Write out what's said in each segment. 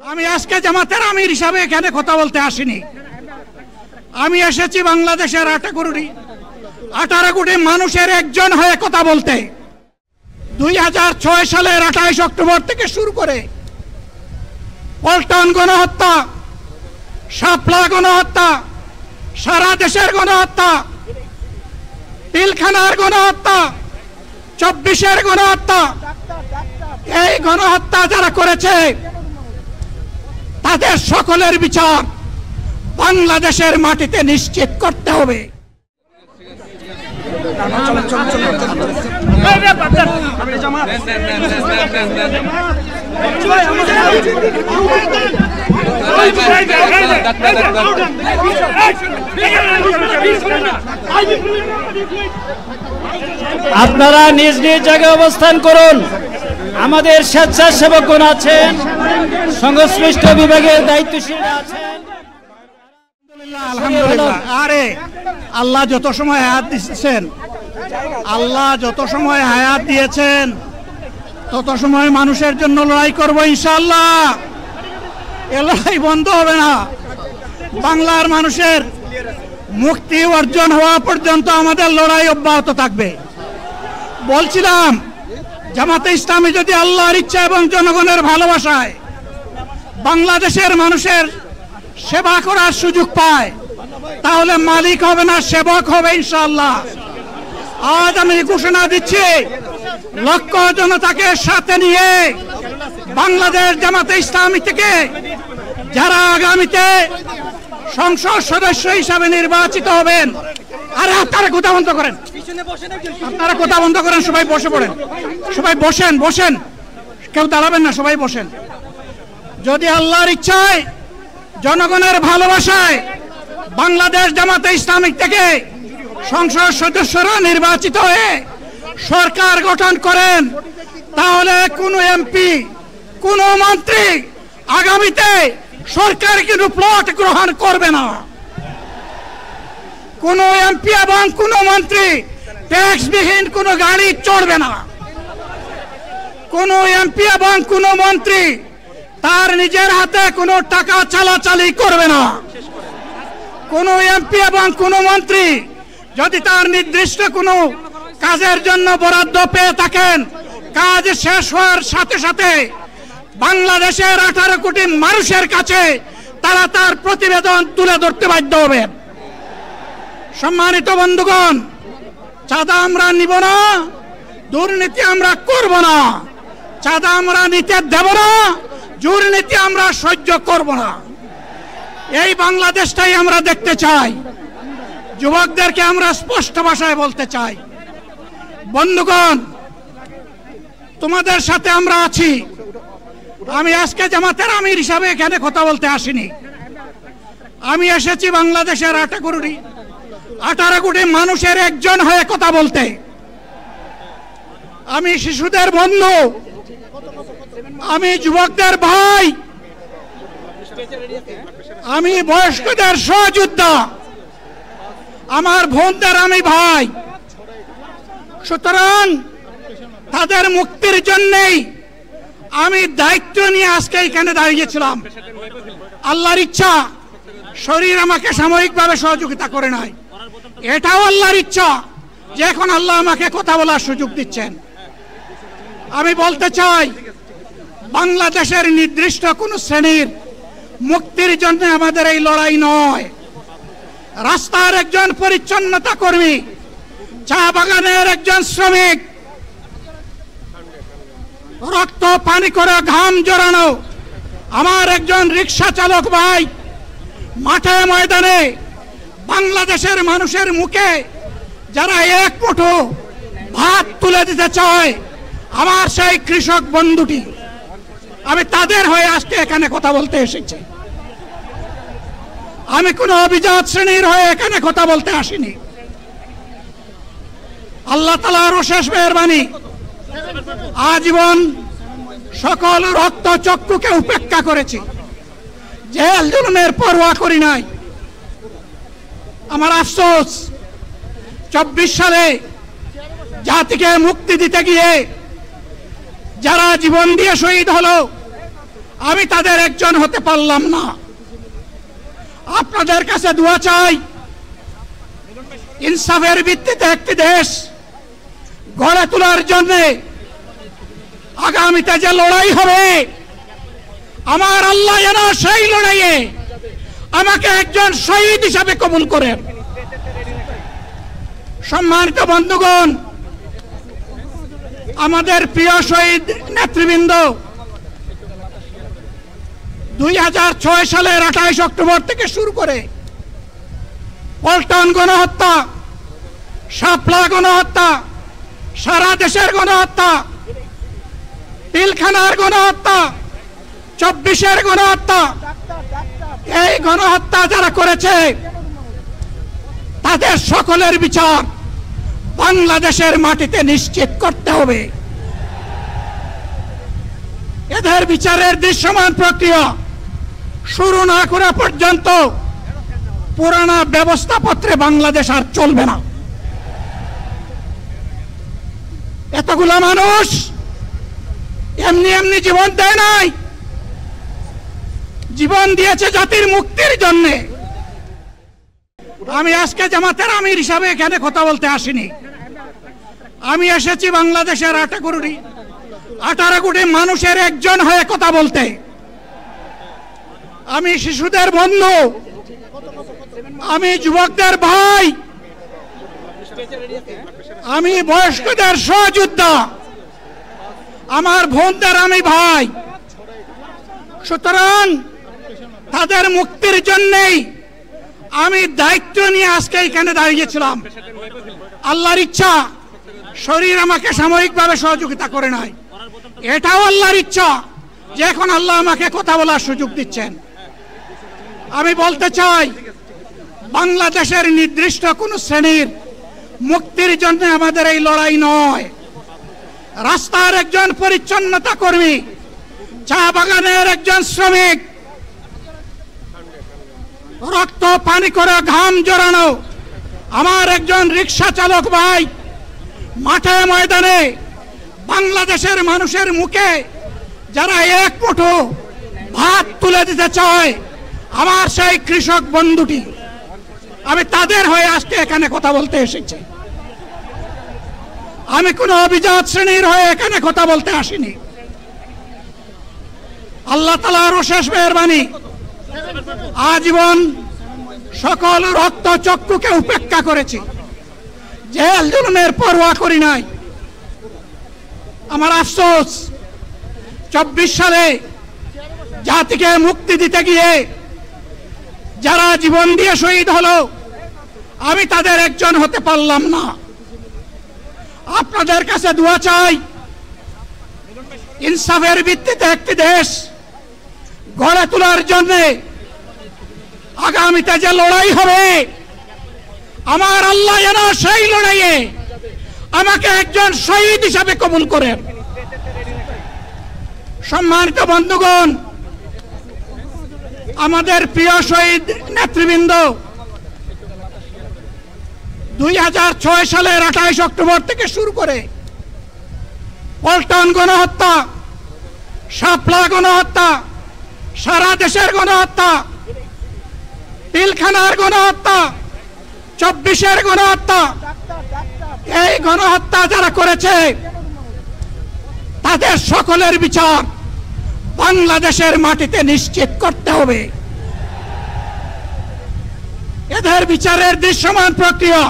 আমি আজকে জামাতের আমির হিসাবে এখানে কথা বলতে আসিনি। আমি এসেছি বাংলাদেশের 18 কোটি মানুষের একজন হয়ে কথা বলতে। 2006 সালের 28 অক্টোবর থেকে শুরু করে পল্টন গণহত্যা, শাপলা গণহত্যা, সারা দেশের গণহত্যা, পিলখানার গণহত্যা, 24-এর গণহত্যা, এই গণহত্যা যারা করেছে তাদের সকলের বিচার বাংলাদেশের মাটিতে নিশ্চিত করতে হবে। আপনারা নিজ নিজ জায়গায় অবস্থান করুন। আমাদের স্বেচ্ছাসেবকগণ আছেন, সংশ্লিষ্ট বিভাগের দায়িত্বশীলরা আছেন। আলহামদুলিল্লাহ। আরে আল্লাহ যত সময় হায়াত দিয়েছেন, আল্লাহ যত সময় হায়াত দিয়েছেন তত সময় মানুষের জন্য লড়াই করবো ইনশাআল্লাহ। এ লড়াই বন্ধ হবে না। বাংলার মানুষের মুক্তি অর্জন হওয়া পর্যন্ত আমাদের লড়াই অব্যাহত থাকবে। বলছিলাম জামাতে ইসলামী যদি আল্লাহর ইচ্ছা এবং জনগণের ভালোবাসায় বাংলাদেশের মানুষের সেবা করার সুযোগ পায় তাহলে মালিক হবে না, সেবক হবে ইনশাআল্লাহ। আজ আমি ঘোষণা দিচ্ছি, লক্ষ জনতাকে সাথে নিয়ে বাংলাদেশ জামাতে ইসলামী থেকে যারা আগামীতে সংসদ সদস্য হিসাবে নির্বাচিত হবেন, আরে আপনারা কথা বন্ধ করেন, আপনারা কথা বন্ধ করেন, সবাই বসে পড়েন, সবাই বসেন, বসেন, কেউ দাঁড়াবেন না, সবাই বসেন। যদি আল্লাহর ইচ্ছায় জনগণের ভালোবাসায় বাংলাদেশ জামাতে ইসলামী থেকে সংসদ সদস্যরা নির্বাচিত হয়ে সরকার গঠন করেন তাহলে কোনো এমপি, কোনো মন্ত্রী আগামীতে সরকার কিন্তু প্লট গ্রহণ করবে না। কোনো এমপি এবং কোনো মন্ত্রী ট্যাক্সবিহীন কোনো গাড়ি চড়বে না। কোনো এমপি এবং কোনো মন্ত্রী তার নিজের হাতে কোনো টাকা চালাচালি করবে না। কোনো এমপি এবং কোনো মন্ত্রী যদি তার নির্দিষ্ট কোনো কাজের জন্য বরাদ্দ পেয়ে থাকেন, কাজ শেষ হওয়ার সাথে সাথে বাংলাদেশের 18 কোটি মানুষের কাছে তারা তার প্রতিবেদন তুলে ধরতে বাধ্য হবে। সম্মানিত বন্ধুগণ, চাঁদা আমরা নিব না, দুর্নীতি আমরা করব না, চাঁদা আমরা নিতে দেব না, দুর্নীতি আমরা সহ্য করব না। এই বাংলাদেশটাই আমরা দেখতে চাই। যুবকদেরকে আমরা স্পষ্ট ভাষায় বলতে চাই, বন্ধুগণ তোমাদের সাথে আমরা আছি। আমি আজকে জামাতের আমির হিসাবে এখানে কথা বলতে আসিনি। আমি এসেছি বাংলাদেশের 18 কোটি মানুষের একজন হয়ে কথা বলতে। আমি শিশুদের বন্ধু, আমি যুবকদের ভাই, আমি বয়স্কদের সহযোদ্ধা, আমার বোনদের আমি ভাই। সুতরাং তাদের মুক্তির জন্যই আমি দায়িত্ব নিয়ে আজকে এখানে দাঁড়িয়েছিলাম। আল্লাহর ইচ্ছা শরীর আমাকে সাময়িকভাবে সহযোগিতা করে নাই, এটাও আল্লাহর ইচ্ছা যে এখন আল্লাহ আমাকে কথা বলার সুযোগ দিচ্ছেন। আমি বলতে চাই, বাংলাদেশের নির্দিষ্ট কোন শ্রেণীর মুক্তির জন্য আমাদের এই লড়াই নয়। রাস্তার একজন পরিচ্ছন্নতা কর্মী, চা বাগানের একজন শ্রমিক, রক্ত পানি করে ঘাম জড়ানো আমার একজন রিক্সা চালক ভাই মাঠে ময়দানে বাংলাদেশের মানুষের মুখে যারা এক মুঠো ভাত তুলে দিতে চায়, আমার সেই কৃষক বন্ধুটি, আমি তাদের হয়ে আজকে এখানে কথা বলতে এসেছি। আমি কোন অভিজাত শ্রেণীর হয়ে এখানে কথা বলতে আসিনি। আল্লাহ তাআলার অশেষ মেহেরবানি, আজীবন সকল রক্ত চক্ষুকে উপেক্ষা করেছি, জেল জুলুমের পরোয়া করি নাই। আমার আফসোস 24 সালে জাতিকে মুক্তি দিতে গিয়ে যারা জীবন দিয়ে শহীদ হলো, আমি তাদের একজন হতে পারলাম না। আপনাদের কাছে দোয়া চাই, ইনসাফের ভিত্তিতে একটি দেশ গড়ে তোলার জন্য আগামীতে যে লড়াই হবে, আমার আল্লাহ যেন সেই লড়াইয়ে আমাকে একজন শহীদ হিসাবে কবুল করেন। সম্মানিত বন্ধুগণ, আমাদের প্রিয় শহীদ নেতৃবৃন্দ 2006 সালের 28 অক্টোবর থেকে শুরু করে পল্টন গণহত্যা, শাপলা গণহত্যা, সারা দেশের গণহত্যা, পিলখানার গণহত্যা, 24-এর গণহত্যা, এই গণহত্যা যারা করেছে তাদের সকলের বিচার বাংলাদেশের মাটিতে নিশ্চিত করতে হবে। এদের বিচারের দৃশ্যমান প্রক্রিয়া শুরু না করা পর্যন্ত পুরানা ব্যবস্থাপত্রে বাংলাদেশ আর চলবে না। এতগুলো মানুষ এমনি এমনি জীবন দেয় নাই, জীবন দিয়েছে জাতির মুক্তির জন্য। আমি আজকে জামাতের আমির হিসাবে এখানে কথা বলতে আসিনি। আমি এসেছি বাংলাদেশের 18 কোটি মানুষের একজন হয়ে কথা বলতে। আমি শিশুদের বন্ধু, আমি যুবকদের ভাই, আমি বয়স্কদের সহযোদ্ধা, আমার বোনদের আমি ভাই। সুতরাং তাদের মুক্তির জন্যই আমি দায়িত্ব নিয়ে আজকে এখানে দাঁড়িয়েছিলাম। আল্লাহর ইচ্ছা শরীর আমাকে সাময়িকভাবে সহযোগিতা করে নাই, এটাও আল্লাহর ইচ্ছা যে এখন আল্লাহ আমাকে কথা বলার সুযোগ দিচ্ছেন। আমি বলতে চাই, বাংলাদেশের নির্দিষ্ট কোন শ্রেণীর মুক্তির জন্য আমাদের এই লড়াই নয়। রাস্তার একজন পরিচ্ছন্নতা কর্মী, চা বাগানের একজন শ্রমিক, রক্ত পানি করে ঘাম জড়ানো আমার একজন রিক্সা চালক ভাই মাঠে ময়দানে বাংলাদেশের মানুষের মুখে যারা এক মুঠো ভাত তুলে দিতে চায়, আমার সেই কৃষক বন্ধুটি, আমি তাদের হয়ে আজকে এখানে কথা বলতে এসেছি। আমি কোন অভিজাত শ্রেণীর হয়ে এখানে কথা বলতে আসিনি। আল্লাহ তাআলার অশেষ মেহেরবানি, আজীবন সকল রক্ত চক্ষুকে উপেক্ষা করেছি, জেল জুলুমের পরোয়া করি নাই। আমার আফসোস, 24 সালে জাতিকে মুক্তি দিতে গিয়ে যারা জীবন দিয়ে শহীদ হলো, আমি তাদের একজন হতে পারলাম না। আপনাদের কাছে দোয়া চাই, ইনসাফের ভিত্তিতে একটি দেশ গড়ে তোলার জন্য আগামীতে যে লড়াই হবে, আমার আল্লাহ যেন সেই লড়াইয়ে আমাকে একজন শহীদ হিসাবে কবুল করেন। সম্মানিত বন্ধুগণ, আমাদের প্রিয় শহীদ নেতৃবৃন্দ 2006 সালের 28 অক্টোবর থেকে শুরু করে পল্টন গণহত্যা, শাপলা গণহত্যা, সারা দেশের গণহত্যা, পিলখানার গণহত্যা, 24-এর গণহত্যা, এই গণহত্যা যারা করেছে তাদের সকলের বিচার বাংলাদেশের মাটিতে নিশ্চিত করতে হবে। এদের বিচারের দৃশ্যমান প্রক্রিয়া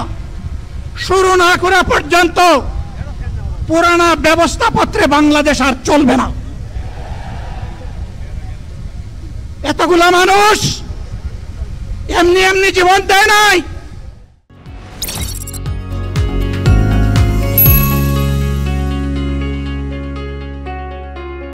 শুরু না করা পর্যন্ত পুরানা ব্যবস্থাপত্রে বাংলাদেশ আর চলবে না। এতগুলো মানুষ এমনি এমনি জীবন দেয় নাই,